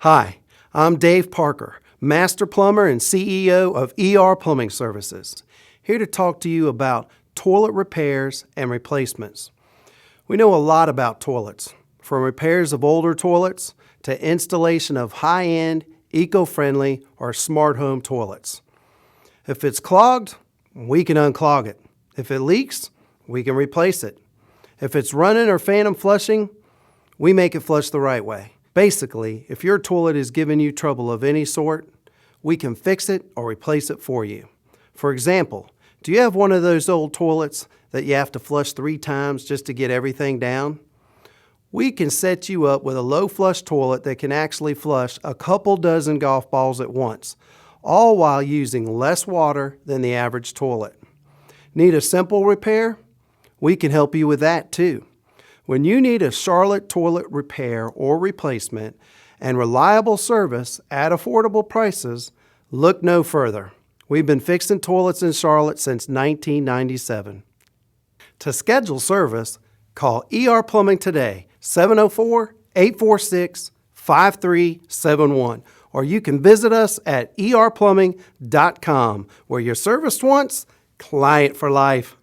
Hi, I'm Dave Parker, Master Plumber and CEO of ER Plumbing Services, here to talk to you about toilet repairs and replacements. We know a lot about toilets, from repairs of older toilets to installation of high-end, eco-friendly, or smart home toilets. If it's clogged, we can unclog it. If it leaks, we can replace it. If it's running or phantom flushing, we make it flush the right way. Basically, if your toilet is giving you trouble of any sort, we can fix it or replace it for you. For example, do you have one of those old toilets that you have to flush 3 times just to get everything down? We can set you up with a low flush toilet that can actually flush a couple dozen golf balls at once, all while using less water than the average toilet. Need a simple repair? We can help you with that too. When you need a Charlotte toilet repair or replacement and reliable service at affordable prices, look no further. We've been fixing toilets in Charlotte since 1997. To schedule service, call ER Plumbing today, 704-846-5371, or you can visit us at erplumbing.com, where you're serviced once, client for life.